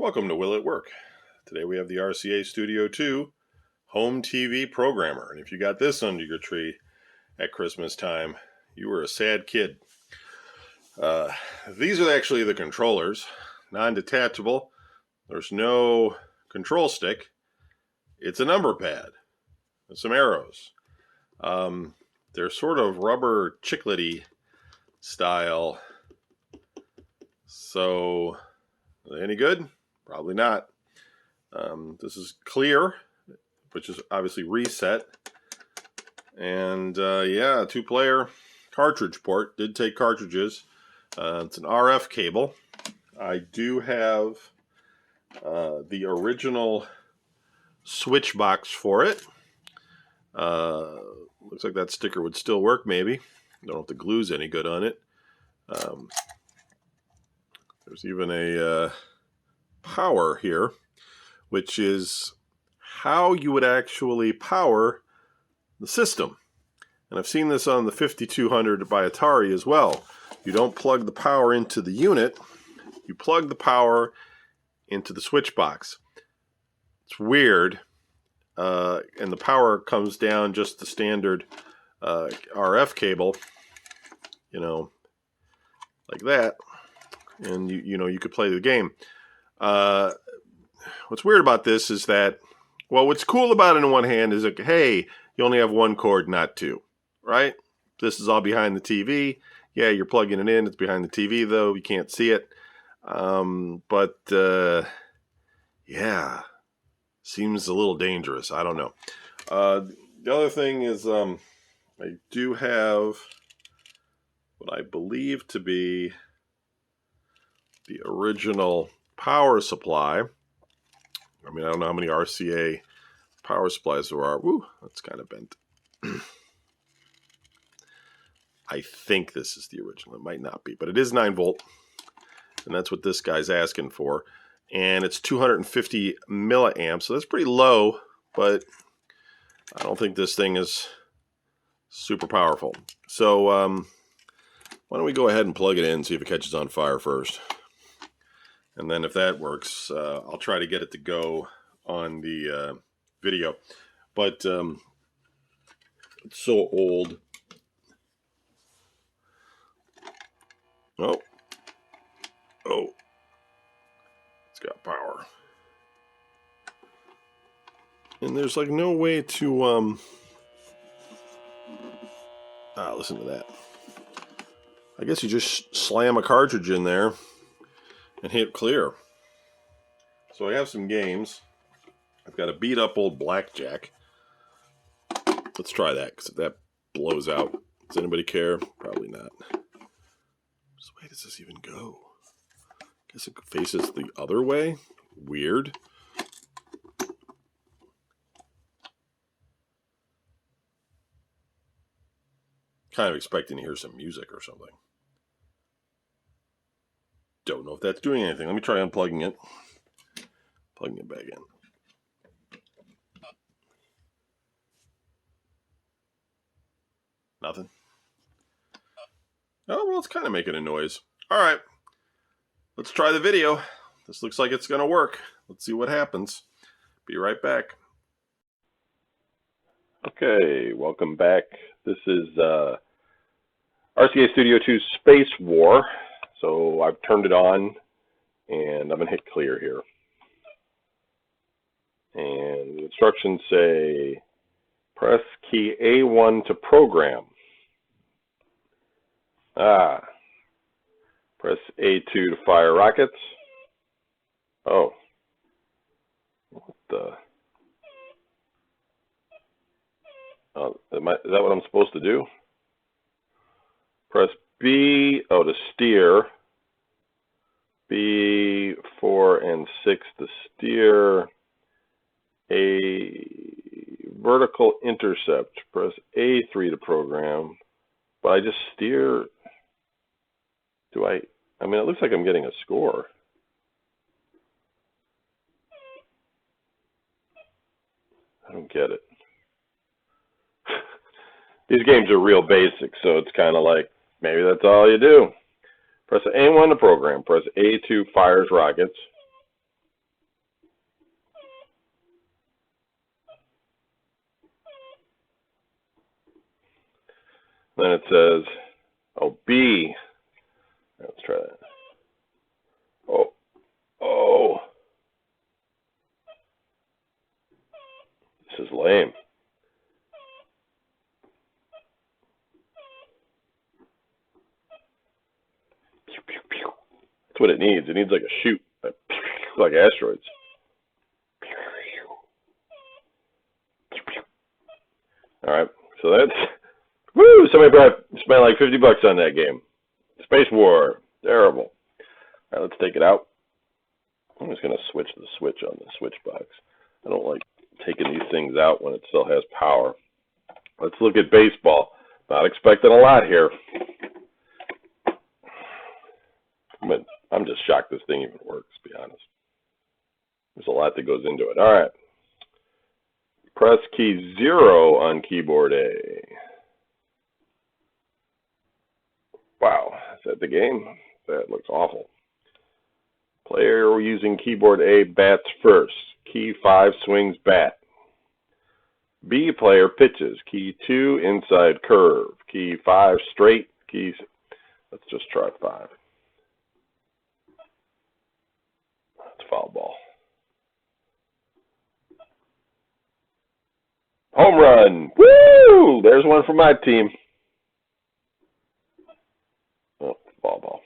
Welcome to Will It Work? Today we have the RCA Studio II Home TV Programmer. And if you got this under your tree at Christmas time, you were a sad kid. These are actually the controllers, non-detachable. There's no control stick. It's a number pad with some arrows. They're sort of rubber chiclety style. So, are they any good? Probably not. This is clear, which is obviously reset. And yeah, 2-player cartridge port. Did take cartridges. It's an RF cable. I do have the original switch box for it. Looks like that sticker would still work, maybe. Don't know if the glue's any good on it. There's even a power here, which is how you would actually power the system. And I've seen this on the 5200 by Atari as well. You don't plug the power into the unit, you plug the power into the switch box. It's weird, and the power comes down just the standard RF cable, you know, like that, and you could play the game. What's weird about this is that, well, what's cool about it on one hand is that, hey, you only have one cord, not two, right? This is all behind the TV. Yeah, you're plugging it in. It's behind the TV, though. You can't see it. Yeah, seems a little dangerous. I don't know. The other thing is I do have what I believe to be the original power supply. I mean, I don't know how many RCA power supplies there are. Woo, that's kind of bent. I think this is the original. It might not be, but it is 9 volt. And that's what this guy's asking for. And it's 250 milliamps. So that's pretty low, but I don't think this thing is super powerful. So why don't we go ahead and plug it in and see if it catches on fire first. And then if that works, I'll try to get it to go on the video. But it's so old. Oh, it's got power. And there's like no way to, listen to that. I guess you just slam a cartridge in there and hit clear. So I have some games. I've got a beat up old blackjack. Let's try that, because if that blows out, does anybody care? Probably not. So way does this even go? I guess it faces the other way. Weird. Kind of expecting to hear some music or something. Don't know if that's doing anything. Let me try unplugging it. Plugging it back in. Nothing. Oh, well, it's kind of making a noise. All right. Let's try the video. This looks like it's going to work. Let's see what happens. Be right back. Okay, welcome back. This is RCA Studio II Space War. So I've turned it on, and I'm going to hit clear here. And the instructions say, press key A1 to program. Press A2 to fire rockets. Oh. What the? Is that what I'm supposed to do? Press B, to steer. B4 and 6 to steer. A vertical intercept. Press A3 to program. But I just steer. I mean, it looks like I'm getting a score. I don't get it. These games are real basic, so it's kind of like, maybe that's all you do. Press A1 to program. Press A2 fires rockets. Then it says, oh, B. Let's try that. Oh. This is lame. That's what it needs. It needs like a shoot, like asteroids. All right, so that's, woo, somebody spent like $50 on that game. Space War, terrible. All right, let's take it out. I'm just going to switch the switch on the switch box. I don't like taking these things out when it still has power. Let's look at baseball. Not expecting a lot here. But I'm just shocked this thing even works, to be honest. There's a lot that goes into it. All right. Press key 0 on keyboard A. Wow, is that the game? That looks awful. Player using keyboard A bats first. Key 5 swings bat. B player pitches. Key 2 inside curve. Key 5 straight. Keys. Let's just try 5. That's foul ball. Home run! Woo! There's one for my team. Oh, foul ball.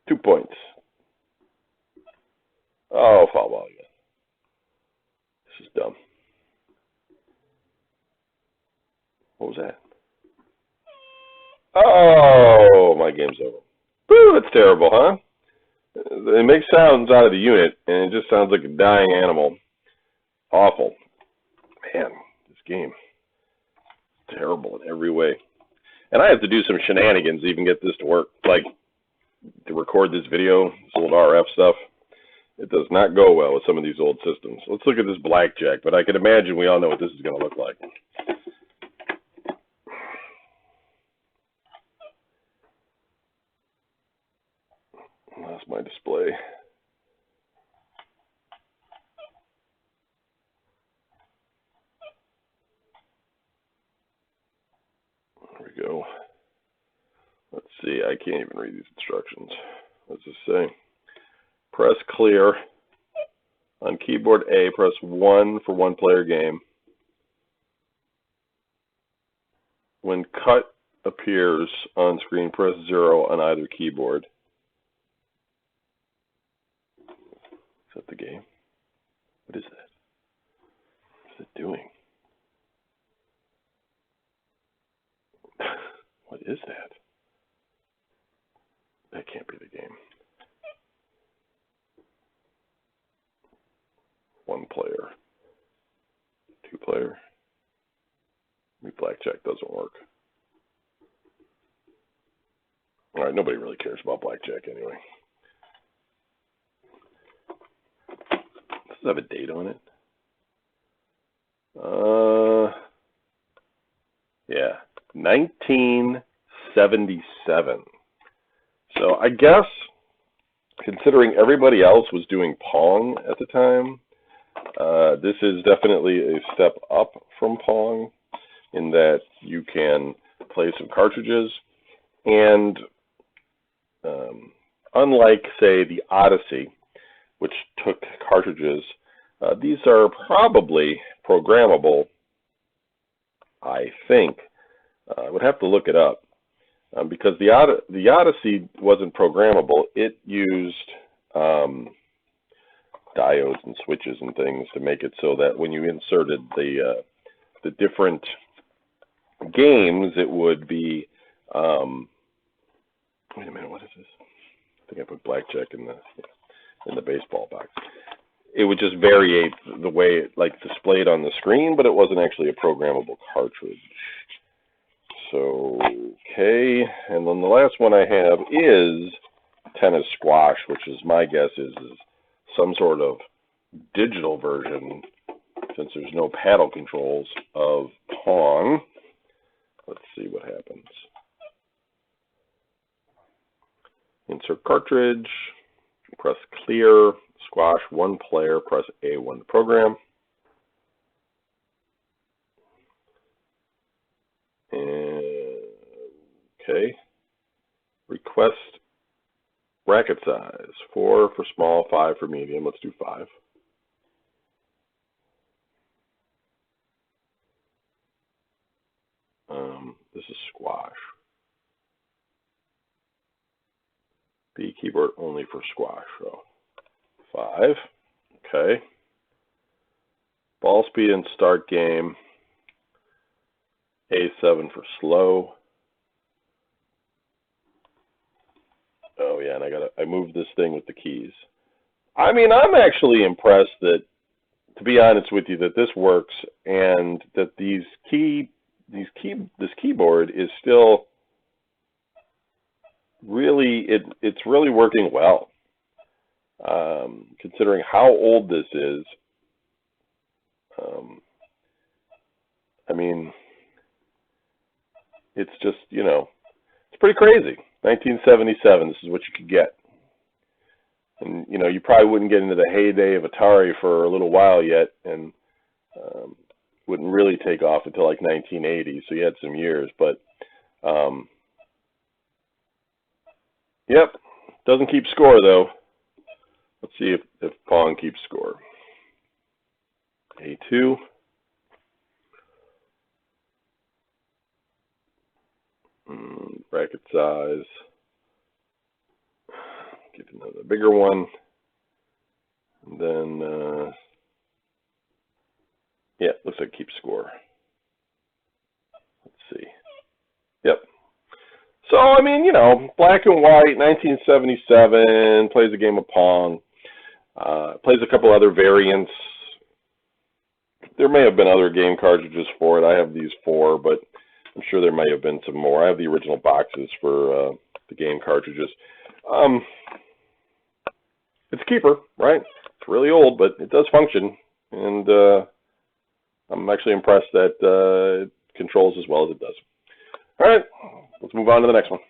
Two points. Oh, foul ball again. This is dumb. What was that? Oh, my game's over. Woo, that's terrible, huh? It makes sounds out of the unit, and it just sounds like a dying animal. Awful. Man, this game is terrible in every way. And I have to do some shenanigans to even get this to work. Like, to record this video, this old RF stuff. It does not go well with some of these old systems. Let's look at this blackjack, but I can imagine we all know what this is going to look like. That's my display. There we go. Let's see, I can't even read these instructions. What's this say? Press clear. On keyboard A, press 1 for one player game. When cut appears on screen, press 0 on either keyboard. Is that the game? What is that? What is it doing? What is that? That can't be the game. One player. Two player. Maybe blackjack doesn't work. All right, nobody really cares about blackjack anyway. Does it have a date on it? Yeah, 1977. So I guess, considering everybody else was doing Pong at the time, this is definitely a step up from Pong in that you can play some cartridges. And unlike, say, the Odyssey, which took cartridges, these are probably programmable, I think. I would have to look it up. Because the Odyssey wasn't programmable. It used diodes and switches and things to make it so that when you inserted the different games, it would be. Wait a minute, what is this? I think I put blackjack in the baseball box. It would just variate the way it displayed on the screen, but it wasn't actually a programmable cartridge. So, okay, and then the last one I have is tennis squash, which is my guess is some sort of digital version, since there's no paddle controls, of Pong. Let's see what happens. Insert cartridge, press clear, squash one player, press A1 to program. Okay. Request bracket size. 4 for small, 5 for medium. Let's do 5. This is squash. B keyboard only for squash. So 5. Okay. Ball speed and start game. A7 for slow. Oh yeah, and I moved this thing with the keys. I mean, I'm actually impressed that, to be honest with you, that this works and that this keyboard is still really it's really working well. Considering how old this is. I mean, it's just, it's pretty crazy. 1977, this is what you could get. And, you probably wouldn't get into the heyday of Atari for a little while yet, and wouldn't really take off until like 1980, so you had some years. But, yep, doesn't keep score, though. Let's see if Pong keeps score. A2. Bracket size. Get another bigger one. And then, yeah, looks like keep score. Let's see. Yep. So, I mean, black and white, 1977, plays a game of Pong. Plays a couple other variants. There may have been other game cartridges for it. I have these 4, but I'm sure there may have been some more. I have the original boxes for the game cartridges. It's a keeper, right? It's really old, but it does function. And I'm actually impressed that it controls as well as it does. All right, let's move on to the next one.